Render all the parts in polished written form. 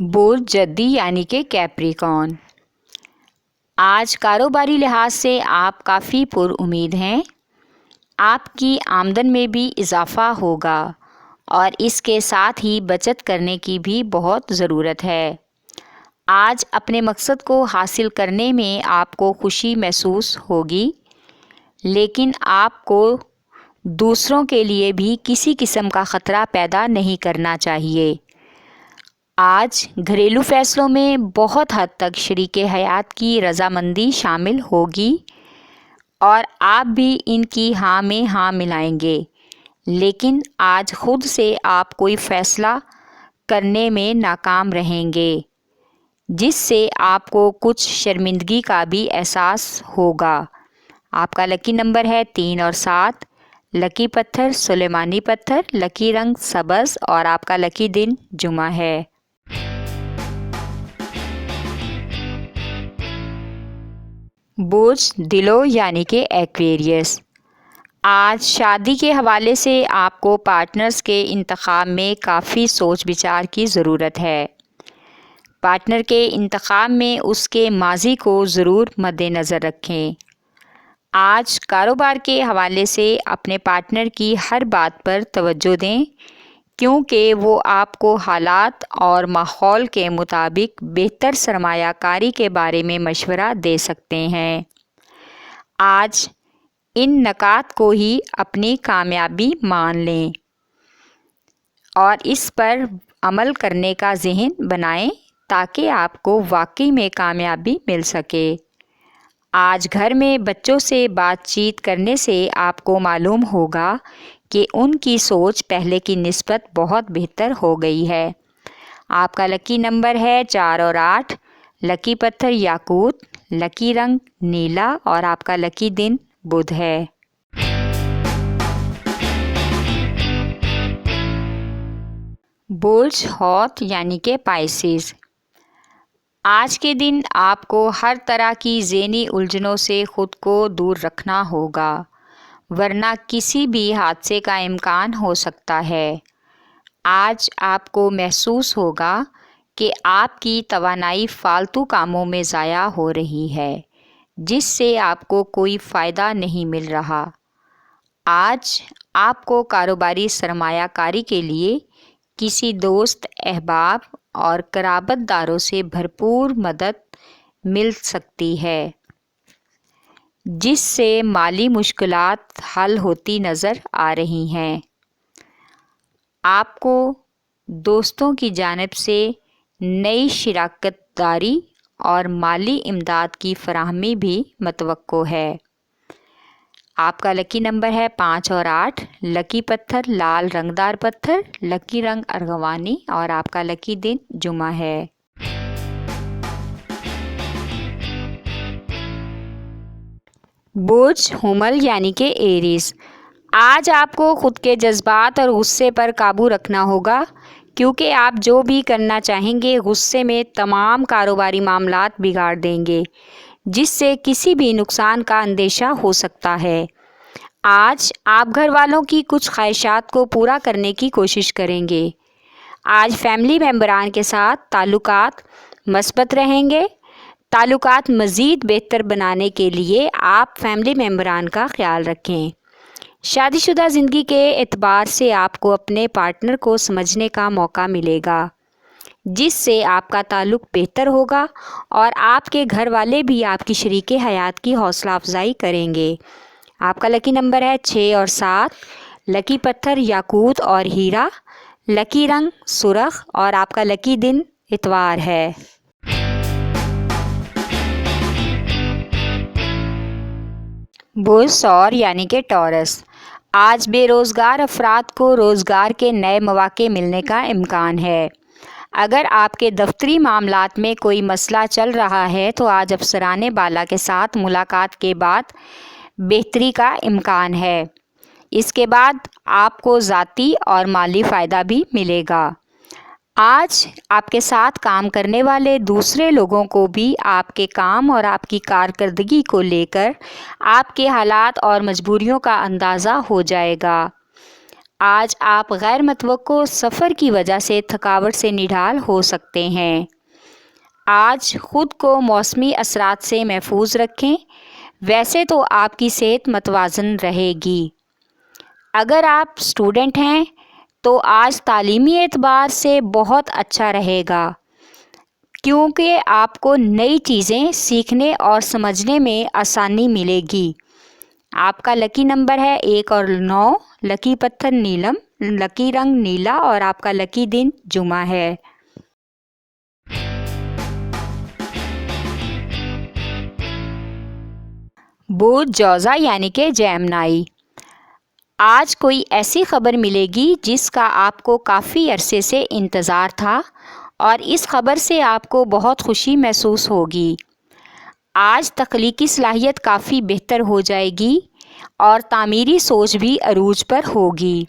برج جدی یعنی کہ کیپریکارن، آج کاروباری لحاظ سے آپ کافی پر امید ہیں۔ آپ کی آمدن میں بھی اضافہ ہوگا اور اس کے ساتھ ہی بچت کرنے کی بھی بہت ضرورت ہے۔ آج اپنے مقصد کو حاصل کرنے میں آپ کو خوشی محسوس ہوگی، لیکن آپ کو دوسروں کے لیے بھی کسی قسم کا خطرہ پیدا نہیں کرنا چاہیے۔ آج گھریلو فیصلوں میں بہت حد تک شریک حیات کی رضامندی شامل ہوگی اور آپ بھی ان کی ہاں میں ہاں ملائیں گے، لیکن آج خود سے آپ کوئی فیصلہ کرنے میں ناکام رہیں گے، جس سے آپ کو کچھ شرمندگی کا بھی احساس ہوگا۔ آپ کا لکی نمبر ہے 3 اور 7، لکی پتھر سلیمانی پتھر، لکی رنگ سبز اور آپ کا لکی دن جمعہ ہے۔ برج دلو یعنی کہ ایکویریس، آج شادی کے حوالے سے آپ کو پارٹنرز کے انتخاب میں کافی سوچ بچار کی ضرورت ہے۔ پارٹنر کے انتخاب میں اس کے ماضی کو ضرور مد نظر رکھیں۔ آج کاروبار کے حوالے سے اپنے پارٹنر کی ہر بات پر توجہ دیں، کیونکہ وہ آپ کو حالات اور ماحول کے مطابق بہتر سرمایہ کاری کے بارے میں مشورہ دے سکتے ہیں۔ آج ان نکات کو ہی اپنی کامیابی مان لیں اور اس پر عمل کرنے کا ذہن بنائیں تاکہ آپ کو واقعی میں کامیابی مل سکے۔ آج گھر میں بچوں سے بات چیت کرنے سے آپ کو معلوم ہوگا کہ ان کی سوچ پہلے کی نسبت بہت بہتر ہو گئی ہے۔ آپ کا لکی نمبر ہے 4 اور 8، لکی پتھر یاقوت، لکی رنگ نیلا اور آپ کا لکی دن بدھ ہے۔ برج حوت یعنی کہ پائسیز، آج کے دن آپ کو ہر طرح کی ذہنی الجھنوں سے خود کو دور رکھنا ہوگا، ورنہ کسی بھی حادثے کا امکان ہو سکتا ہے۔ آج آپ کو محسوس ہوگا کہ آپ کی توانائی فالتو کاموں میں ضائع ہو رہی ہے، جس سے آپ کو کوئی فائدہ نہیں مل رہا۔ آج آپ کو کاروباری سرمایہ کاری کے لیے کسی دوست، احباب اور قرابت داروں سے بھرپور مدد مل سکتی ہے، جس سے مالی مشکلات حل ہوتی نظر آ رہی ہیں۔ آپ کو دوستوں کی جانب سے نئی شراکت داری اور مالی امداد کی فراہمی بھی متوقع ہے۔ آپ کا لکی نمبر ہے 5 اور 8، لکی پتھر لال رنگدار پتھر، لکی رنگ ارغوانی اور آپ کا لکی دن جمعہ ہے۔ برج حمل یعنی کہ ایریز، آج آپ کو خود کے جذبات اور غصے پر قابو رکھنا ہوگا، کیونکہ آپ جو بھی کرنا چاہیں گے غصے میں تمام کاروباری معاملات بگاڑ دیں گے، جس سے کسی بھی نقصان کا اندیشہ ہو سکتا ہے۔ آج آپ گھر والوں کی کچھ خواہشات کو پورا کرنے کی کوشش کریں گے۔ آج فیملی ممبران کے ساتھ تعلقات مثبت رہیں گے۔ تعلقات مزید بہتر بنانے کے لیے آپ فیملی ممبران کا خیال رکھیں۔ شادی شدہ زندگی کے اعتبار سے آپ کو اپنے پارٹنر کو سمجھنے کا موقع ملے گا، جس سے آپ کا تعلق بہتر ہوگا اور آپ کے گھر والے بھی آپ کی شریک حیات کی حوصلہ افزائی کریں گے۔ آپ کا لکی نمبر ہے 6 اور 7، لکی پتھر یاقوت اور ہیرا، لکی رنگ سرخ اور آپ کا لکی دن اتوار ہے۔ برج ثور یعنی کہ ٹورس، آج بے روزگار افراد کو روزگار کے نئے مواقع ملنے کا امکان ہے۔ اگر آپ کے دفتری معاملات میں کوئی مسئلہ چل رہا ہے تو آج افسران بالا کے ساتھ ملاقات کے بعد بہتری کا امکان ہے۔ اس کے بعد آپ کو ذاتی اور مالی فائدہ بھی ملے گا۔ آج آپ کے ساتھ کام کرنے والے دوسرے لوگوں کو بھی آپ کے کام اور آپ کی کارکردگی کو لے کر آپ کے حالات اور مجبوریوں کا اندازہ ہو جائے گا۔ آج آپ غیر متوقع سفر کی وجہ سے تھکاوٹ سے نڈھال ہو سکتے ہیں۔ آج خود کو موسمی اثرات سے محفوظ رکھیں، ویسے تو آپ کی صحت متوازن رہے گی۔ اگر آپ اسٹوڈنٹ ہیں تو آج تعلیمی اعتبار سے بہت اچھا رہے گا، کیونکہ آپ کو نئی چیزیں سیکھنے اور سمجھنے میں آسانی ملے گی۔ آپ کا لکی نمبر ہے 1 اور 9، لکی پتھر نیلم، لکی رنگ نیلا اور آپ کا لکی دن جمعہ ہے۔ برج جوزا یعنی کہ جیمنائی، آج کوئی ایسی خبر ملے گی جس کا آپ کو کافی عرصے سے انتظار تھا اور اس خبر سے آپ کو بہت خوشی محسوس ہوگی۔ آج تخلیقی صلاحیت کافی بہتر ہو جائے گی اور تعمیری سوچ بھی عروج پر ہوگی۔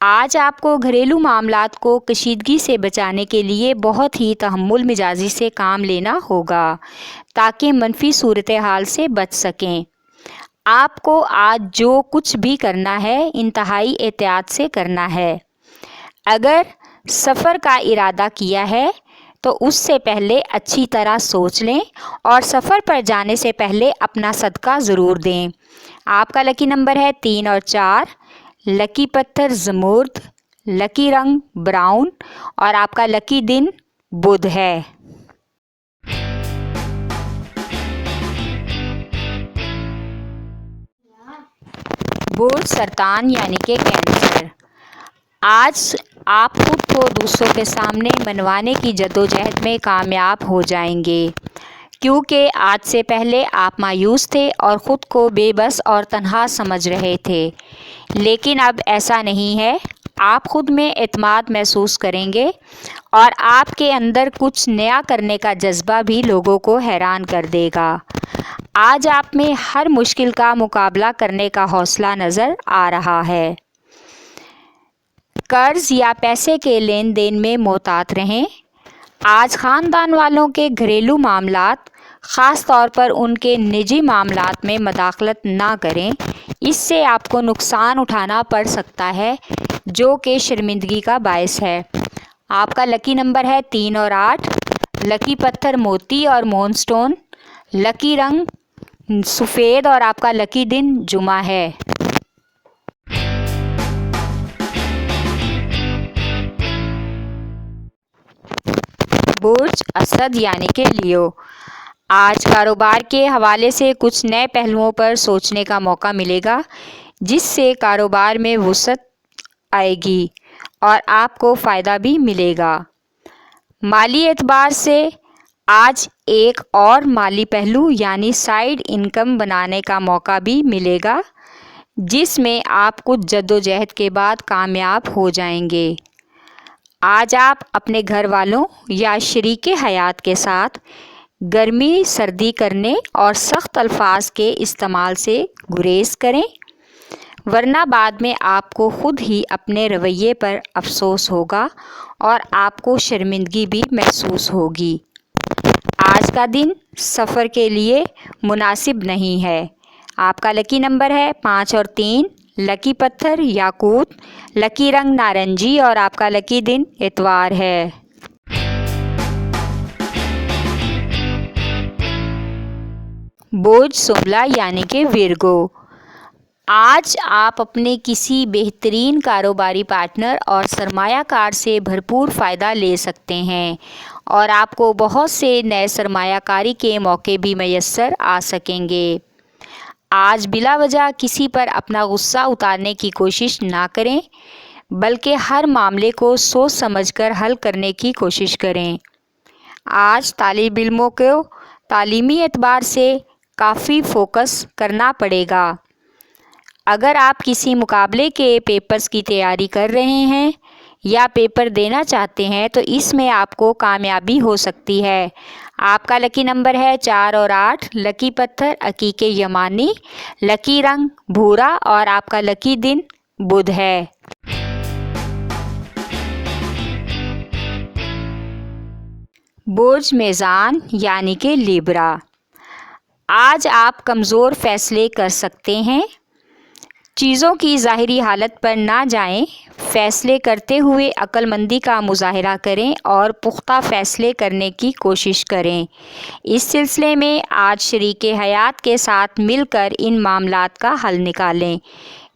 آج آپ کو گھریلو معاملات کو کشیدگی سے بچانے کے لیے بہت ہی تحمل مزاجی سے کام لینا ہوگا تاکہ منفی صورتحال سے بچ سکیں۔ آپ کو آج جو کچھ بھی کرنا ہے انتہائی احتیاط سے کرنا ہے۔ اگر سفر کا ارادہ کیا ہے تو اس سے پہلے اچھی طرح سوچ لیں اور سفر پر جانے سے پہلے اپنا صدقہ ضرور دیں۔ آپ کا لکی نمبر ہے 3 اور 4، لکی پتھر زمرد، لکی رنگ براؤن اور آپ کا لکی دن بدھ ہے۔ برج سرطان یعنی کہ کینسر، آج آپ خود کو دوسروں کے سامنے منوانے کی جدوجہد میں کامیاب ہو جائیں گے، کیونکہ آج سے پہلے آپ مایوس تھے اور خود کو بے بس اور تنہا سمجھ رہے تھے، لیکن اب ایسا نہیں ہے۔ آپ خود میں اعتماد محسوس کریں گے اور آپ کے اندر کچھ نیا کرنے کا جذبہ بھی لوگوں کو حیران کر دے گا۔ آج آپ میں ہر مشکل کا مقابلہ کرنے کا حوصلہ نظر آ رہا ہے۔ قرض یا پیسے کے لین دین میں محتاط رہیں۔ آج خاندان والوں کے گھریلو معاملات، خاص طور پر ان کے نجی معاملات میں مداخلت نہ کریں، اس سے آپ کو نقصان اٹھانا پڑ سکتا ہے جو کہ شرمندگی کا باعث ہے۔ آپ کا لکی نمبر ہے 3 اور 8، لکی پتھر موتی اور مون سٹون، لکی رنگ سفید اور آپ کا لکی دن جمعہ ہے۔ برج اسد یعنی کہ لیو، آج کاروبار کے حوالے سے کچھ نئے پہلوؤں پر سوچنے کا موقع ملے گا جس سے کاروبار میں وسعت آئے گی اور آپ کو فائدہ بھی ملے گا۔ مالی اعتبار سے آج ایک اور مالی پہلو یعنی سائیڈ انکم بنانے کا موقع بھی ملے گا جس میں آپ کچھ جدوجہد کے بعد کامیاب ہو جائیں گے۔ آج آپ اپنے گھر والوں یا شریک حیات کے ساتھ گرمی سردی کرنے اور سخت الفاظ کے استعمال سے گریز کریں، ورنہ بعد میں آپ کو خود ہی اپنے رویے پر افسوس ہوگا اور آپ کو شرمندگی بھی محسوس ہوگی۔ آج کا دن سفر کے لیے مناسب نہیں ہے۔ آپ کا لکی نمبر ہے 5 اور 3، لکی پتھر یاقوت، لکی رنگ نارنجی اور آپ کا لکی دن اتوار ہے۔ برج شملہ یعنی کہ ورگو، آج آپ اپنے کسی بہترین کاروباری پارٹنر اور سرمایہ کار سے بھرپور فائدہ لے سکتے ہیں اور آپ کو بہت سے نئے سرمایہ کاری کے موقع بھی میسر آ سکیں گے۔ آج بلا وجہ کسی پر اپنا غصہ اتارنے کی کوشش نہ کریں، بلکہ ہر معاملے کو سوچ سمجھ کر حل کرنے کی کوشش کریں۔ آج طالب علموں کو تعلیمی اعتبار سے کافی فوکس کرنا پڑے گا۔ اگر آپ کسی مقابلے کے پیپرز کی تیاری کر رہے ہیں یا پیپر دینا چاہتے ہیں تو اس میں آپ کو کامیابی ہو سکتی ہے۔ آپ کا لکی نمبر ہے 4 اور 8، لکی پتھر عقیق یمانی، لکی رنگ بھورا اور آپ کا لکی دن بدھ ہے۔ برج میزان یعنی کہ لیبرا، آج آپ کمزور فیصلے کر سکتے ہیں، چیزوں کی ظاہری حالت پر نہ جائیں، فیصلے کرتے ہوئے عقل مندی کا مظاہرہ کریں اور پختہ فیصلے کرنے کی کوشش کریں۔ اس سلسلے میں آج شریک حیات کے ساتھ مل کر ان معاملات کا حل نکالیں،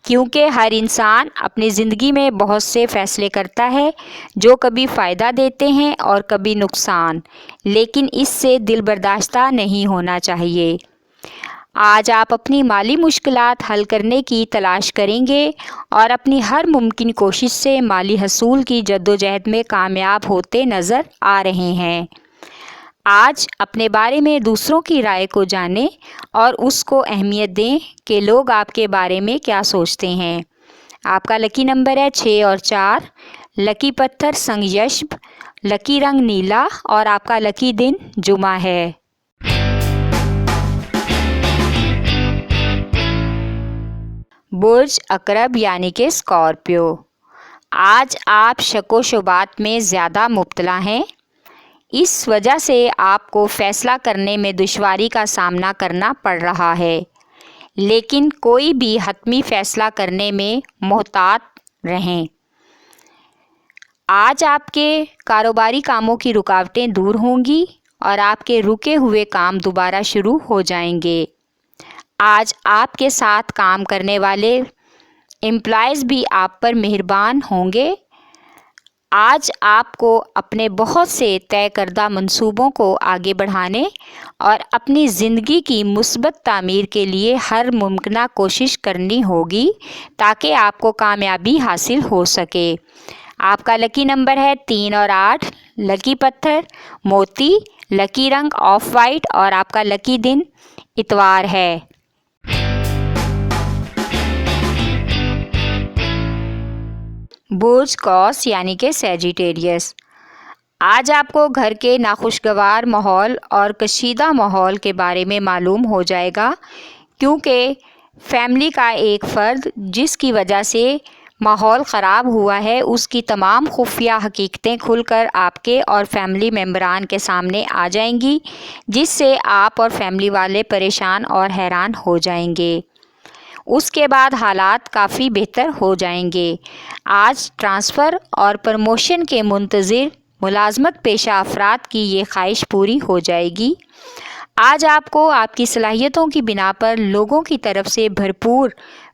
کیونکہ ہر انسان اپنی زندگی میں بہت سے فیصلے کرتا ہے جو کبھی فائدہ دیتے ہیں اور کبھی نقصان، لیکن اس سے دل برداشتہ نہیں ہونا چاہیے۔ آج آپ اپنی مالی مشکلات حل کرنے کی تلاش کریں گے اور اپنی ہر ممکن کوشش سے مالی حصول کی جدوجہد میں کامیاب ہوتے نظر آ رہے ہیں۔ آج اپنے بارے میں دوسروں کی رائے کو جانیں اور اس کو اہمیت دیں کہ لوگ آپ کے بارے میں کیا سوچتے ہیں۔ آپ کا لکی نمبر ہے 6 اور 4، لکی پتھر سنگ یشب، لکی رنگ نیلا اور آپ کا لکی دن جمعہ ہے۔ برج عقرب یعنی کہ اسکارپیو، آج آپ شک و شبہات میں زیادہ مبتلا ہیں۔ اس وجہ سے آپ کو فیصلہ کرنے میں دشواری کا سامنا کرنا پڑ رہا ہے، لیکن کوئی بھی حتمی فیصلہ کرنے میں محتاط رہیں۔ آج آپ کے کاروباری کاموں کی رکاوٹیں دور ہوں گی اور آپ کے رکے ہوئے کام دوبارہ شروع ہو جائیں گے۔ آج آپ کے ساتھ کام کرنے والے امپلائیز بھی آپ پر مہربان ہوں گے۔ آج آپ کو اپنے بہت سے طے کردہ منصوبوں کو آگے بڑھانے اور اپنی زندگی کی مثبت تعمیر کے لیے ہر ممکنہ کوشش کرنی ہوگی تاکہ آپ کو کامیابی حاصل ہو سکے۔ آپ کا لکی نمبر ہے 3 اور 8، لکی پتھر موتی، لکی رنگ آف وائٹ اور آپ کا لکی دن اتوار ہے۔ برج قوس یعنی کہ سیجیٹیریس، آج آپ کو گھر کے ناخوشگوار ماحول اور کشیدہ ماحول کے بارے میں معلوم ہو جائے گا، کیونکہ فیملی کا ایک فرد جس کی وجہ سے ماحول خراب ہوا ہے، اس کی تمام خفیہ حقیقتیں کھل کر آپ کے اور فیملی ممبران کے سامنے آ جائیں گی، جس سے آپ اور فیملی والے پریشان اور حیران ہو جائیں گے۔ اس کے بعد حالات کافی بہتر ہو جائیں گے۔ آج ٹرانسفر اور پروموشن کے منتظر ملازمت پیشہ افراد کی یہ خواہش پوری ہو جائے گی۔ آج آپ کو آپ کی صلاحیتوں کی بنا پر لوگوں کی طرف سے بھرپور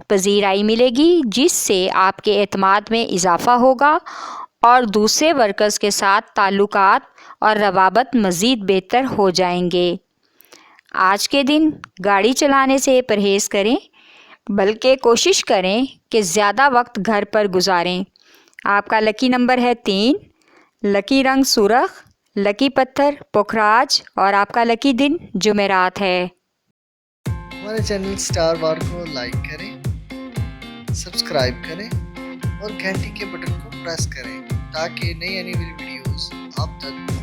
پذیرائی ملے گی، جس سے آپ کے اعتماد میں اضافہ ہوگا اور دوسرے ورکرز کے ساتھ تعلقات اور روابط مزید بہتر ہو جائیں گے۔ آج کے دن گاڑی چلانے سے پرہیز کریں، بلکہ کوشش کریں کہ زیادہ وقت گھر پر گزاریں۔ آپ کا لکی نمبر ہے 3، لکی رنگ سرخ، لکی پتھر پوکھراج اور آپ کا لکی دن جمعرات ہے۔ ہمارے چینل سٹار وار کو لائک کریں، سبسکرائب کریں اور گھنٹی کے بٹن کو پریس کریں تاکہ نئی آنے والی ویڈیوز آپ تک